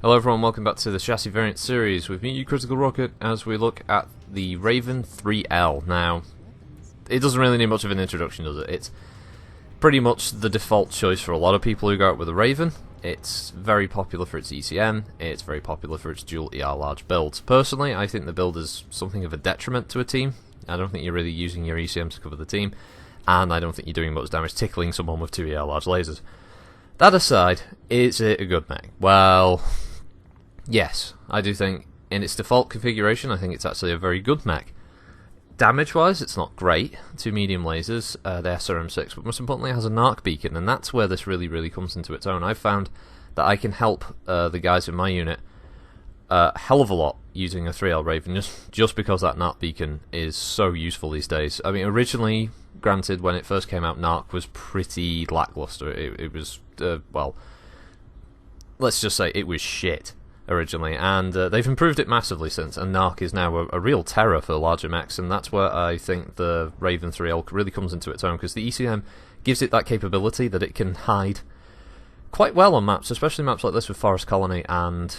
Hello everyone, welcome back to the Chassis Variant series with me, Critical Rocket, as we look at the Raven 3L. Now, it doesn't really need much of an introduction, does it? It's pretty much the default choice for a lot of people who go out with a Raven. It's very popular for its ECM, it's very popular for its dual ER large builds. Personally, I think the build is something of a detriment to a team. I don't think you're really using your ECM to cover the team, and I don't think you're doing much damage tickling someone with 2 ER large lasers. That aside, is it a good mech? Well, yes, I do think in its default configuration, I think it's actually a very good mech. Damage-wise, it's not great. 2 medium lasers, the SRM6, but most importantly it has a narc beacon, and that's where this really comes into its own. I've found that I can help the guys in my unit a hell of a lot using a 3L Raven, just because that narc beacon is so useful these days. I mean, originally, granted, when it first came out, narc was pretty lackluster. It was, well, let's just say it was shit originally, and they've improved it massively since, and narc is now a real terror for larger mechs, and that's where I think the Raven 3L really comes into its own, because the ECM gives it that capability that it can hide quite well on maps, especially maps like this with Forest Colony, and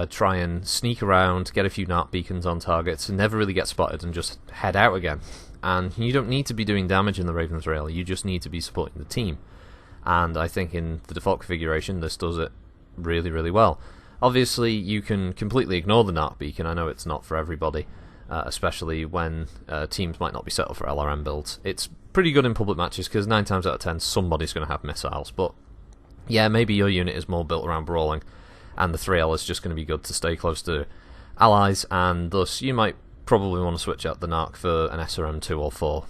try and sneak around, get a few narc beacons on targets, and never really get spotted and just head out again. And you don't need to be doing damage in the Raven 3L, you just need to be supporting the team. And I think in the default configuration this does it really well. Obviously, you can completely ignore the narc beacon. I know it's not for everybody, especially when teams might not be set up for LRM builds. It's pretty good in public matches because 9 times out of 10 somebody's going to have missiles, but yeah, maybe your unit is more built around brawling, and the 3L is just going to be good to stay close to allies, and thus you might probably want to switch out the narc for an SRM 2 or 4.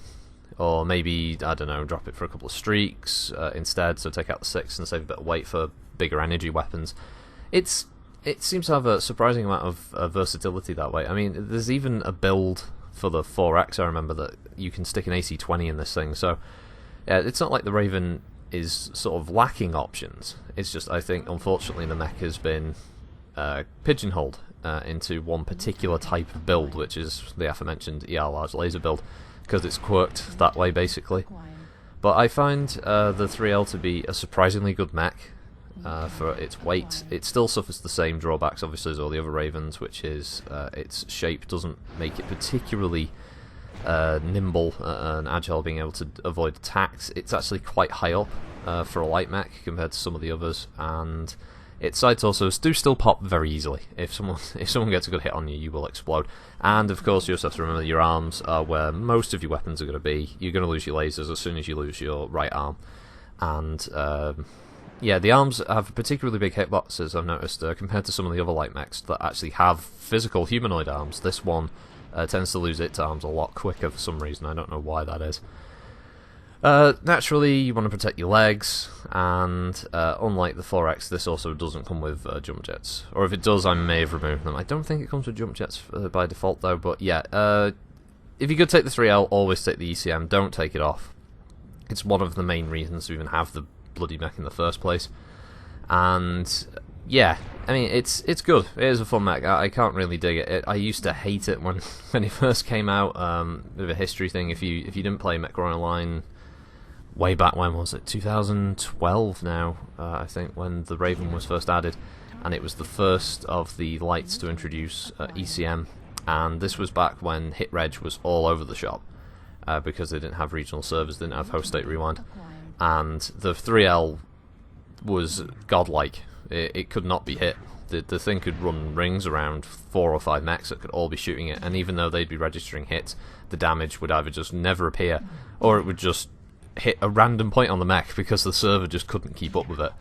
Or maybe, I don't know, drop it for a couple of streaks instead, so take out the 6 and save a bit of weight for bigger energy weapons. It seems to have a surprising amount of versatility that way. I mean, there's even a build for the 4X, I remember, that you can stick an AC-20 in this thing, so yeah, it's not like the Raven is sort of lacking options. It's just, I think, unfortunately, the mech has been pigeonholed into one particular type of build, which is the aforementioned ER large laser build, because it's quirked that way, basically. But I find the 3L to be a surprisingly good mech. For its weight, it still suffers the same drawbacks, obviously, as all the other Ravens, which is its shape doesn't make it particularly nimble and agile, being able to avoid attacks. It's actually quite high up for a light mech compared to some of the others, and its side torsos do still pop very easily. If someone gets a good hit on you, you will explode. And of course, you also have to remember that your arms are where most of your weapons are going to be. You're going to lose your lasers as soon as you lose your right arm, and yeah, the arms have particularly big hitboxes, I've noticed, compared to some of the other light mechs that actually have physical humanoid arms. This one tends to lose its arms a lot quicker for some reason. I don't know why that is. Naturally, you want to protect your legs, and unlike the 4X, this also doesn't come with jump jets. Or if it does, I may have removed them. I don't think it comes with jump jets by default, though, but yeah. If you could take the 3L, always take the ECM, don't take it off. It's one of the main reasons to even have the bloody mech in the first place. And yeah, I mean, it's good. It is a fun mech. I can't really dig it. I used to hate it when it first came out. Bit of a history thing. If you didn't play MechWarrior Online way back, when was it? 2012 now, I think, when the Raven was first added, and it was the first of the lights to introduce ECM. And this was back when hit reg was all over the shop because they didn't have regional servers, didn't have host state rewind. And the 3L was godlike. It could not be hit. The thing could run rings around 4 or 5 mechs that could all be shooting it, and even though they'd be registering hits, the damage would either just never appear, or it would just hit a random point on the mech because the server just couldn't keep up with it.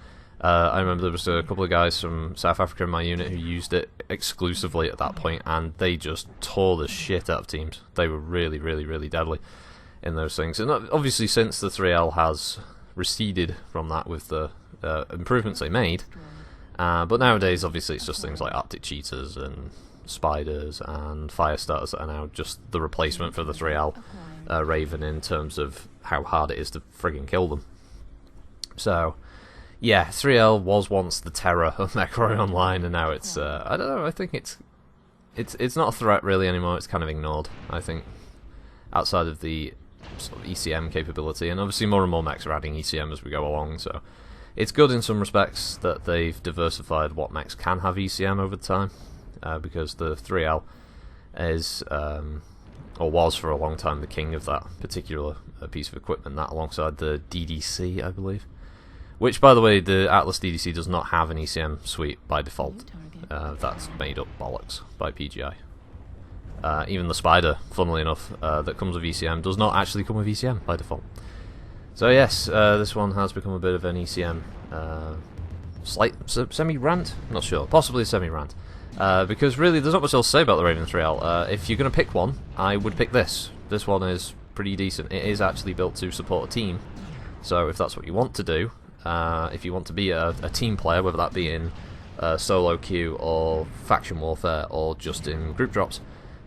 I remember there was a couple of guys from South Africa in my unit who used it exclusively at that point, and they just tore the shit out of teams. They were really deadly in those things. And obviously, since the 3L has receded from that with the improvements they made, but nowadays obviously it's just things like Arctic cheetahs and spiders and fire starters that are now just the replacement for the 3L Raven in terms of how hard it is to friggin' kill them. So yeah, 3L was once the terror of MechWarrior Online, and now it's I don't know, I think it's not a threat really anymore. It's kind of ignored, I think, outside of the sort of ECM capability, and obviously more and more mechs are adding ECM as we go along, so It's good in some respects that they've diversified what mechs can have ECM over time, because the 3L is, or was for a long time, the king of that particular piece of equipment, that alongside the DDC, I believe. Which, by the way, the Atlas DDC does not have an ECM suite by default. That's made up bollocks by PGI. Even the Spider, funnily enough, that comes with ECM, does not actually come with ECM by default. So yes, this one has become a bit of an ECM slight semi-rant? I'm not sure. Possibly a semi-rant. Because really, there's not much else to say about the Raven 3L. If you're going to pick one, I would pick this. This one is pretty decent. It is actually built to support a team. So if that's what you want to do, if you want to be a team player, whether that be in solo queue or faction warfare or just in group drops,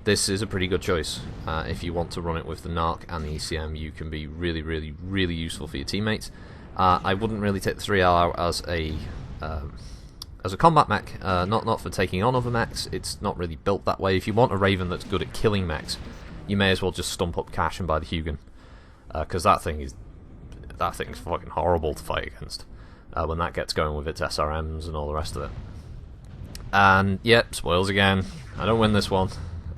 this is a pretty good choice. If you want to run it with the NARC and the ECM, you can be really, really, really useful for your teammates. I wouldn't really take the 3L out as a combat mech, not for taking on other mechs. It's not really built that way. If you want a Raven that's good at killing mechs, you may as well just stump up cash and buy the Hugin, because that thing is fucking horrible to fight against when that gets going with its SRMs and all the rest of it. And yep, spoils again. I don't win this one.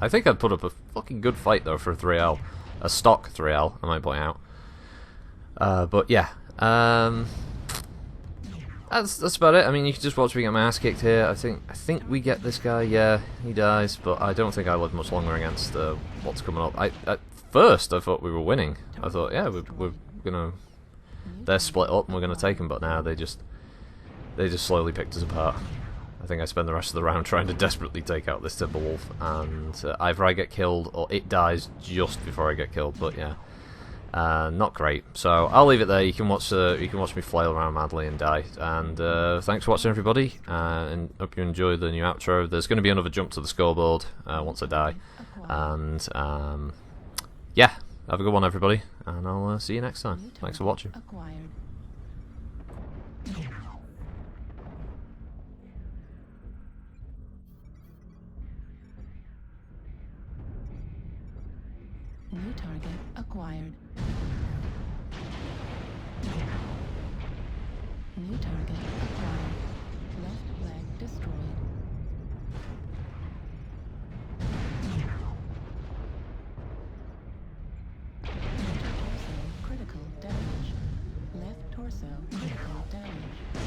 I think I'd put up a fucking good fight though for a 3L, a stock 3L, I might point out. But yeah, that's about it. I mean, you can just watch me get my ass kicked here. I think we get this guy. Yeah, he dies, but I don't think I live much longer against what's coming up. At first I thought we were winning. I thought, yeah, we're gonna. They're split up and we're gonna take them, but now they just slowly picked us apart. I think I spend the rest of the round trying to desperately take out this Timberwolf, and either I get killed or it dies just before I get killed. But yeah, not great. So I'll leave it there. You can watch me flail around madly and die. And thanks for watching, everybody. And hope you enjoy the new outro. There's going to be another jump to the scoreboard once I die. And yeah, have a good one, everybody. And I'll see you next time. Thanks for watching. New target acquired. New target acquired. Left leg destroyed. Left torso critical damage. Left torso critical damage.